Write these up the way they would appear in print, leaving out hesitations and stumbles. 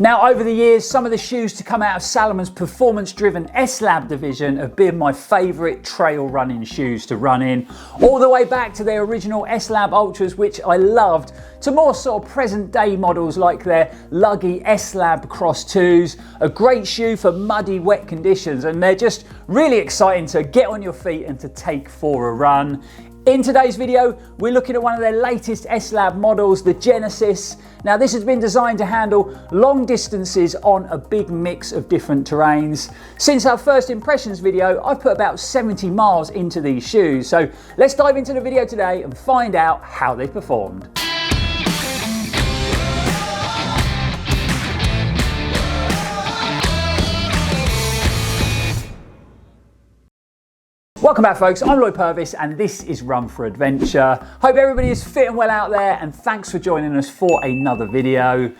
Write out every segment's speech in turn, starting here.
Now, over the years, some of the shoes to come out of Salomon's performance-driven S-Lab division have been my favourite trail running shoes to run in, all the way back to their original S-Lab Ultras, which I loved, to more sort of present-day models like their luggy S-Lab Cross 2s, a great shoe for muddy, wet conditions, and they're just really exciting to get on your feet and to take for a run. In today's video, we're looking at one of their latest S-Lab models, the Genesis. Now, this has been designed to handle long distances on a big mix of different terrains. Since our first impressions video, I've put about 70 miles into these shoes. So let's dive into the video today and find out how they performed. Welcome back, folks. I'm Lloyd Purvis and this is Run4Adventure. Hope everybody is fit and well out there, and thanks for joining us for another video.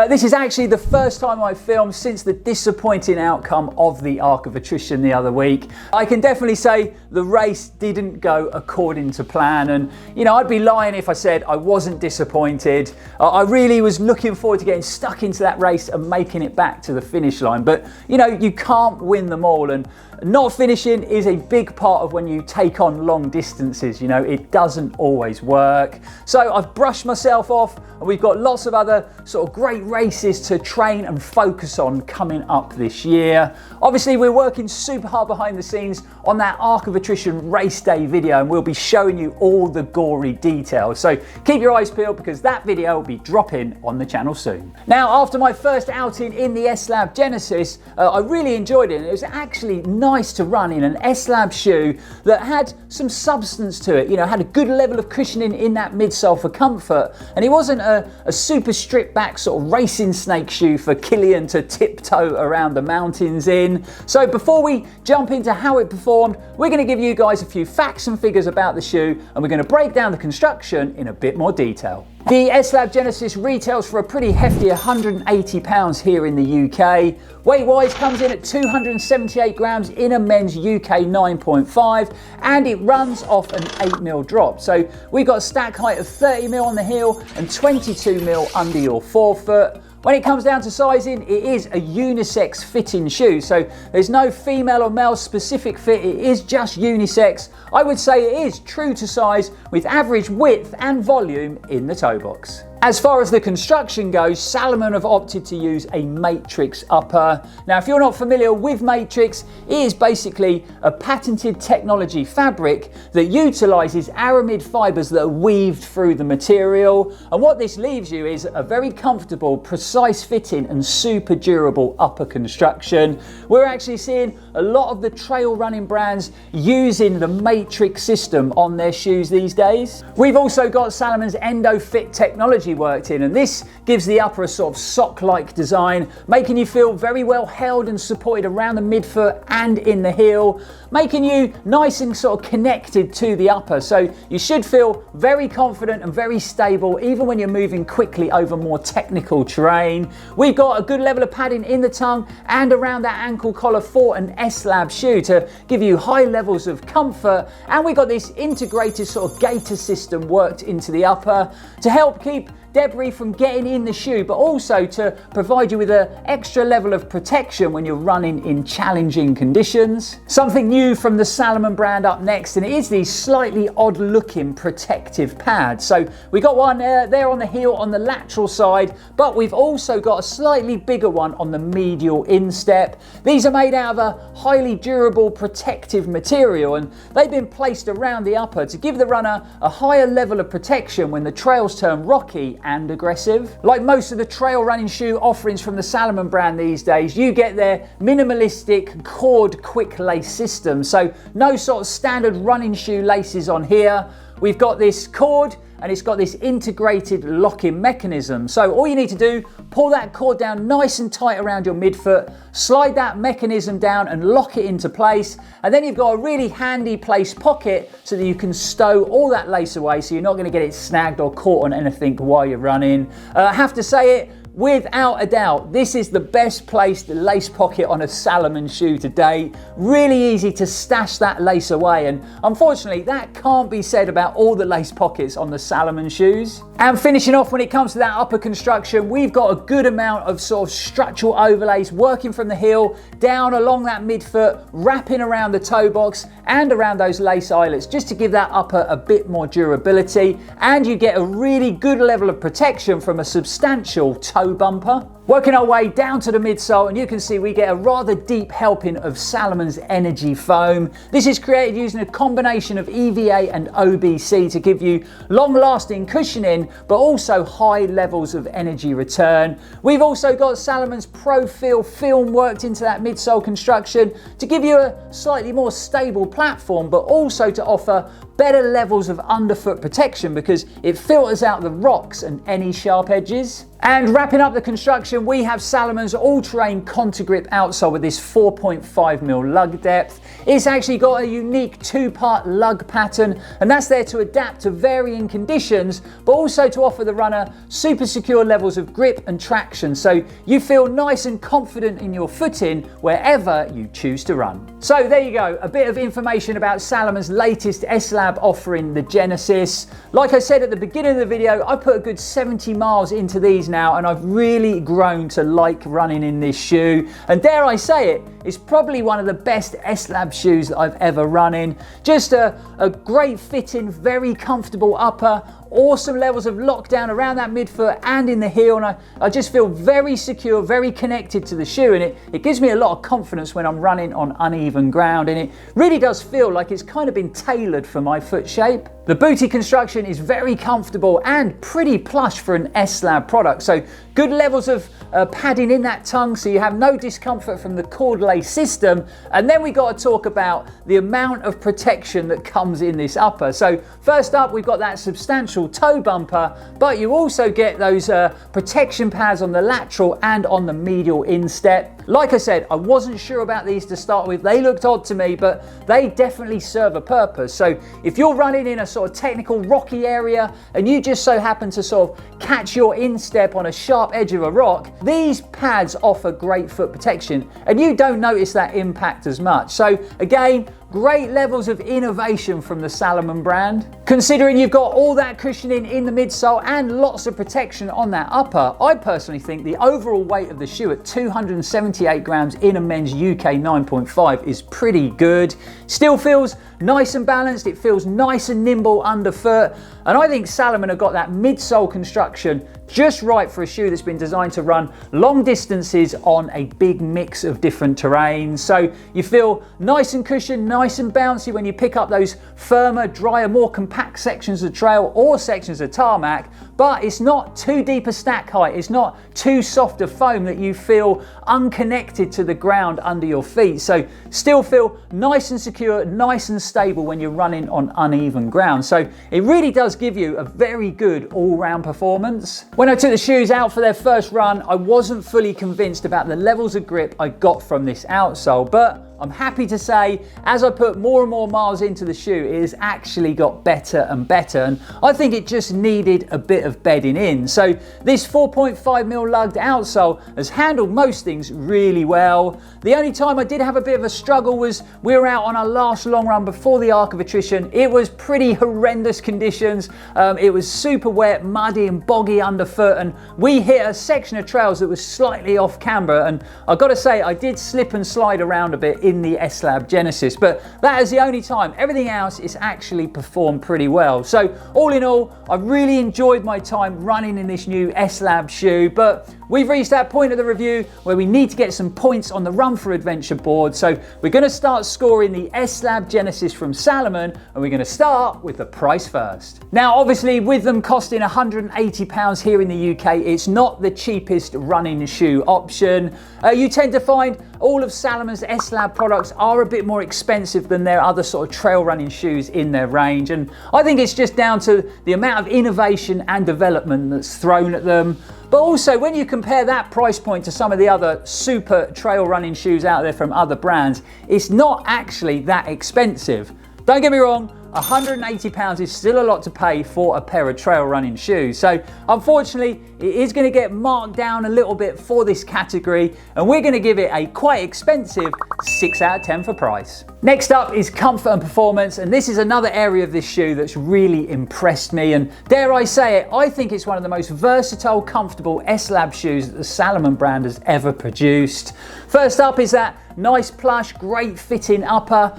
This is actually the first time I've filmed since the disappointing outcome of the Arc of Attrition the other week. I can definitely say the race didn't go according to plan, and you know, I'd be lying if I said I wasn't disappointed. I really was looking forward to getting stuck into that race and making it back to the finish line, but you know, you can't win them all, and not finishing is a big part of when you take on long distances. You know, it doesn't always work. So I've brushed myself off, and we've got lots of other sort of great races to train and focus on coming up this year. Obviously, we're working super hard behind the scenes on that Arc of Attrition race day video, and we'll be showing you all the gory details. So keep your eyes peeled, because that video will be dropping on the channel soon. Now, after my first outing in the S-Lab Genesis, I really enjoyed it, and it was actually nice to run in an S-Lab shoe that had some substance to it, you know, had a good level of cushioning in that midsole for comfort, and it wasn't a super stripped back sort of racing snake shoe for Killian to tiptoe around the mountains in. So before we jump into how it performed, we're going to give you guys a few facts and figures about the shoe, and we're going to break down the construction in a bit more detail. The S-Lab Genesis retails for a pretty hefty £180 here in the UK. Weight-wise, comes in at 278 grams in a men's UK 9.5, and it runs off an 8mm drop. So we've got a stack height of 30mm on the heel and 22mm under your forefoot. When it comes down to sizing, it is a unisex fitting shoe, so there's no female or male specific fit, it is just unisex. I would say it is true to size, with average width and volume in the toe box. As far as the construction goes, Salomon have opted to use a matrix upper. Now, if you're not familiar with matrix, it is basically a patented technology fabric that utilizes aramid fibers that are weaved through the material. And what this leaves you is a very comfortable, precise fitting and super durable upper construction. We're actually seeing a lot of the trail running brands using the matrix system on their shoes these days. We've also got Salomon's EndoFit technology worked in, and this gives the upper a sort of sock-like design, making you feel very well held and supported around the midfoot and in the heel, making you nice and sort of connected to the upper. So you should feel very confident and very stable even when you're moving quickly over more technical terrain. We've got a good level of padding in the tongue and around that ankle collar for an S-Lab shoe to give you high levels of comfort, and we've got this integrated sort of gaiter system worked into the upper to help keep debris from getting in the shoe, but also to provide you with an extra level of protection when you're running in challenging conditions. Something new from the Salomon brand up next, and it is these slightly odd looking protective pads. So we got one there on the heel on the lateral side, but we've also got a slightly bigger one on the medial instep. These are made out of a highly durable protective material, and they've been placed around the upper to give the runner a higher level of protection when the trails turn rocky and aggressive. Like most of the trail running shoe offerings from the Salomon brand these days, you get their minimalistic cord Quicklace system. So no sort of standard running shoe laces on here. We've got this cord, and it's got this integrated locking mechanism. So all you need to do, pull that cord down nice and tight around your midfoot, slide that mechanism down and lock it into place, and then you've got a really handy place pocket so that you can stow all that lace away, so you're not going to get it snagged or caught on anything while you're running. I have to say, it without a doubt, this is the best placed lace pocket on a Salomon shoe to date. Really easy to stash that lace away, and unfortunately that can't be said about all the lace pockets on the Salomon shoes. And finishing off, when it comes to that upper construction, we've got a good amount of sort of structural overlays working from the heel down along that midfoot, wrapping around the toe box and around those lace eyelets, just to give that upper a bit more durability, and you get a really good level of protection from a substantial toe bumper. Working our way down to the midsole, and you can see we get a rather deep helping of Salomon's Energy Foam. This is created using a combination of EVA and OBC to give you long-lasting cushioning, but also high levels of energy return. We've also got Salomon's Pro Feel film worked into that midsole construction to give you a slightly more stable platform, but also to offer better levels of underfoot protection because it filters out the rocks and any sharp edges. And wrapping up the construction, we have Salomon's all-terrain Contour-Grip outsole with this 4.5mm lug depth. It's actually got a unique two-part lug pattern, and that's there to adapt to varying conditions, but also to offer the runner super secure levels of grip and traction, so you feel nice and confident in your footing wherever you choose to run. So there you go, a bit of information about Salomon's latest S-Lab offering, the Genesis. Like I said at the beginning of the video, I put a good 70 miles into these now, and I've really grown to like running in this shoe, and dare I say it, it's probably one of the best S-Lab shoes that I've ever run in. Just a great fitting, very comfortable upper, awesome levels of lockdown around that midfoot and in the heel, and I just feel very secure, very connected to the shoe, and it gives me a lot of confidence when I'm running on uneven ground, and it really does feel like it's kind of been tailored for my foot shape. The booty construction is very comfortable and pretty plush for an S-Lab product, so good levels of padding in that tongue so you have no discomfort from the cord lace system. And then we got to talk about the amount of protection that comes in this upper. So first up, we've got that substantial toe bumper, but you also get those protection pads on the lateral and on the medial instep. Like I said, I wasn't sure about these to start with. They looked odd to me, but they definitely serve a purpose. So if you're running in a sort of technical rocky area and you just so happen to sort of catch your instep on a sharp edge of a rock, these pads offer great foot protection and you don't notice that impact as much. So again, great levels of innovation from the Salomon brand. Considering you've got all that cushioning in the midsole and lots of protection on that upper, I personally think the overall weight of the shoe at 278 grams in a men's UK 9.5 is pretty good. Still feels nice and balanced, it feels nice and nimble underfoot, and I think Salomon have got that midsole construction just right for a shoe that's been designed to run long distances on a big mix of different terrains. So you feel nice and cushioned, nice and bouncy when you pick up those firmer, drier, more compact sections of trail or sections of tarmac, but it's not too deep a stack height, it's not too soft a foam that you feel unconnected to the ground under your feet. So still feel nice and secure, nice and stable when you're running on uneven ground. So it really does give you a very good all-round performance. When I took the shoes out for their first run, I wasn't fully convinced about the levels of grip I got from this outsole, but I'm happy to say as I put more and more miles into the shoe, it has actually got better and better, and I think it just needed a bit of bedding in. So this 4.5mm lugged outsole has handled most things really well. The only time I did have a bit of a struggle was we were out on our last long run before the arc of attrition. It was pretty horrendous conditions. It was super wet, muddy and boggy underfoot, and we hit a section of trails that was slightly off camber, and I've got to say I did slip and slide around a bit in the S-Lab Genesis, but that is the only time. Everything else is actually performed pretty well. So all in all, I really enjoyed my time running in this new S-Lab shoe, but we've reached that point of the review where we need to get some points on the Run4Adventure board. So we're going to start scoring the S-Lab Genesis from Salomon, and we're going to start with the price first. Now, obviously, with them costing £180 here in the UK, it's not the cheapest running shoe option. You tend to find all of Salomon's S-Lab products are a bit more expensive than their other sort of trail running shoes in their range, and I think it's just down to the amount of innovation and development that's thrown at them. But also when you compare that price point to some of the other super trail running shoes out there from other brands, it's not actually that expensive. Don't get me wrong, £180 is still a lot to pay for a pair of trail running shoes. So unfortunately, it is going to get marked down a little bit for this category, and we're going to give it a quite expensive 6 out of 10 for price. Next up is comfort and performance, and this is another area of this shoe that's really impressed me, and dare I say it, I think it's one of the most versatile, comfortable S-Lab shoes that the Salomon brand has ever produced. First up is that nice plush, great fitting upper,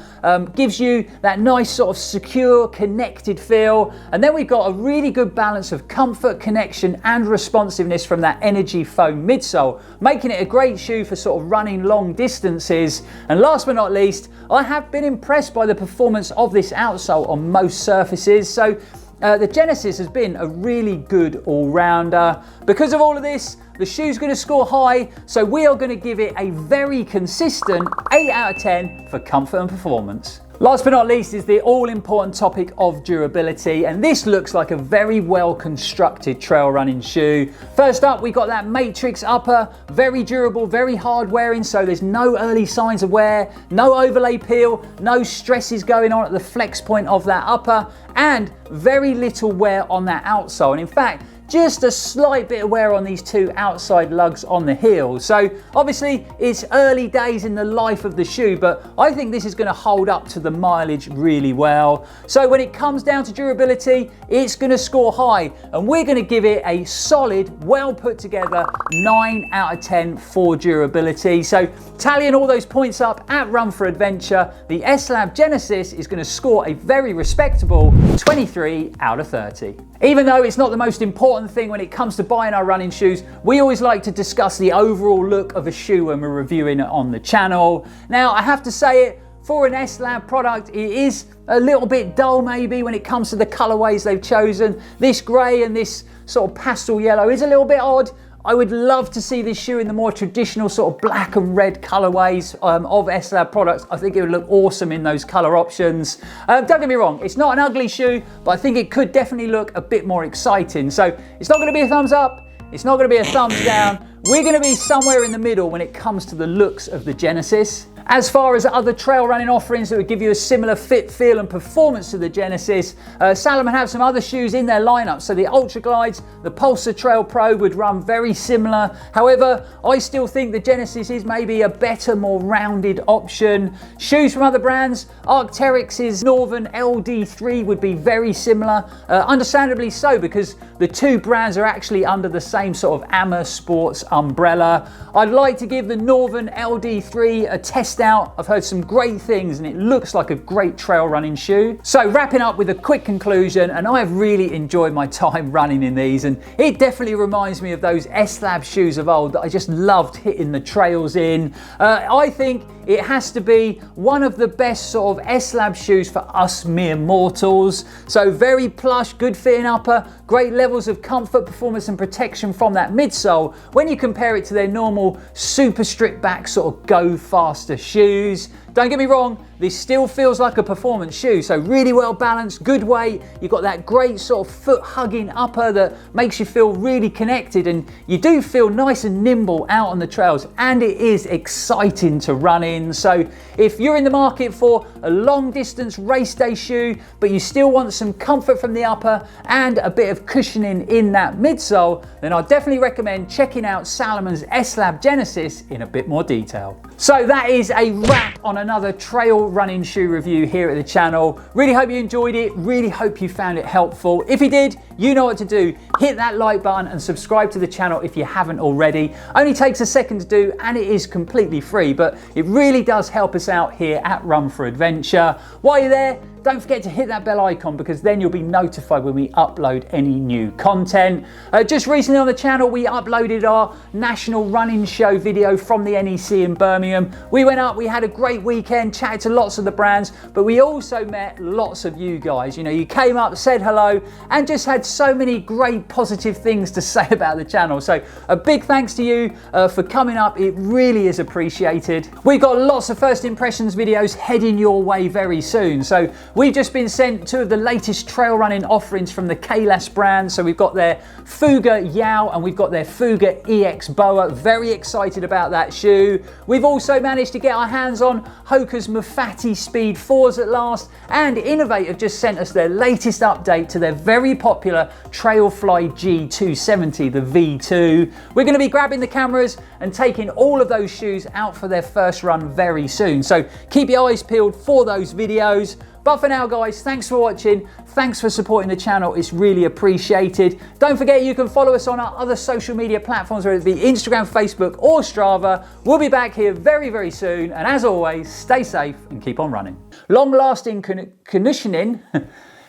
gives you that nice sort of secure, connected feel, and then we've got a really good balance of comfort, connection and responsiveness from that energy foam midsole, making it a great shoe for sort of running long distances. And last but not least, I have been impressed by the performance of this outsole on most surfaces. So the Genesis has been a really good all-rounder. Because of all of this, the shoe's going to score high, so we are going to give it a very consistent 8 out of 10 for comfort and performance. Last but not least is the all-important topic of durability, and this looks like a very well constructed trail running shoe. First up, we got that matrix upper, very durable, very hard wearing, so there's no early signs of wear, no overlay peel, no stresses going on at the flex point of that upper, and very little wear on that outsole. And in fact, just a slight bit of wear on these two outside lugs on the heel. So obviously it's early days in the life of the shoe, but I think this is going to hold up to the mileage really well. So when it comes down to durability, it's going to score high, and we're going to give it a solid, well put together 9 out of 10 for durability. So tallying all those points up at Run4Adventure, the S-Lab Genesis is going to score a very respectable 23 out of 30. Even though it's not the most important thing when it comes to buying our running shoes, we always like to discuss the overall look of a shoe when we're reviewing it on the channel. Now, I have to say it, for an S-Lab product, it is a little bit dull maybe when it comes to the colorways they've chosen. This grey and this sort of pastel yellow is a little bit odd. I would love to see this shoe in the more traditional sort of black and red colorways of S-Lab products. I think it would look awesome in those color options. Don't get me wrong, it's not an ugly shoe, but I think it could definitely look a bit more exciting. So it's not going to be a thumbs up, it's not going to be a thumbs down. We're going to be somewhere in the middle when it comes to the looks of the Genesis. As far as other trail running offerings that would give you a similar fit, feel and performance to the Genesis, Salomon have some other shoes in their lineup. So the Ultra Glides, the Pulsar Trail Pro would run very similar. However, I still think the Genesis is maybe a better, more rounded option. Shoes from other brands, Arc'teryx's Northern LD3 would be very similar. Understandably so, because the two brands are actually under the same sort of Amma Sports umbrella. I'd like to give the Northern LD3 a test out. I've heard some great things and it looks like a great trail running shoe. So wrapping up with a quick conclusion, and I have really enjoyed my time running in these, and it definitely reminds me of those S-Lab shoes of old that I just loved hitting the trails in. I think it has to be one of the best sort of S-Lab shoes for us mere mortals. So very plush, good fitting upper, great levels of comfort, performance and protection from that midsole when you compare it to their normal super stripped back sort of go faster shoes. Don't get me wrong, this still feels like a performance shoe, so really well balanced, good weight. You've got that great sort of foot hugging upper that makes you feel really connected, and you do feel nice and nimble out on the trails, and it is exciting to run in. So if you're in the market for a long distance race day shoe, but you still want some comfort from the upper and a bit of cushioning in that midsole, then I'd definitely recommend checking out Salomon's S-Lab Genesis in a bit more detail. So that is a wrap on another trail running shoe review here at the channel. Really hope you enjoyed it, really hope you found it helpful. If you did, you know what to do. Hit that like button and subscribe to the channel if you haven't already. Only takes a second to do and it is completely free, but it really does help us out here at Run4Adventure. While you're there, don't forget to hit that bell icon, because then you'll be notified when we upload any new content. Just recently on the channel, we uploaded our National Running Show video from the NEC in Birmingham. We went up, we had a great weekend, chatted to lots of the brands, but we also met lots of you guys. You know, you came up, said hello, and just had so many great positive things to say about the channel. So a big thanks to you for coming up. It really is appreciated. We've got lots of first impressions videos heading your way very soon. So We've just been sent 2 of the latest trail running offerings from the Quicklace brand. So we've got their Fuga Yao and we've got their Fuga EX Boa. Very excited about that shoe. We've also managed to get our hands on Hoka's Mafati Speed 4s at last, and Innovate have just sent us their latest update to their very popular Trailfly G270, the V2. We're going to be grabbing the cameras and taking all of those shoes out for their first run very soon. So keep your eyes peeled for those videos. But for now, guys, thanks for watching. Thanks for supporting the channel. It's really appreciated. Don't forget you can follow us on our other social media platforms, whether it be Instagram, Facebook, or Strava. We'll be back here very, very soon. And as always, stay safe and keep on running. Long-lasting conditioning,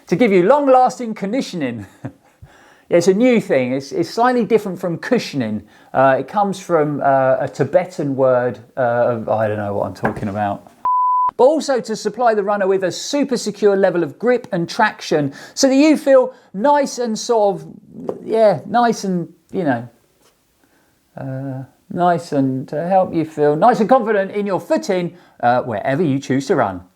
to give you long-lasting conditioning. It's a new thing. It's slightly different from cushioning. It comes from a Tibetan word of, I don't know what I'm talking about. But also to supply the runner with a super secure level of grip and traction so that you feel nice and sort of, yeah, nice and, you know, nice and to help you feel nice and confident in your footing wherever you choose to run.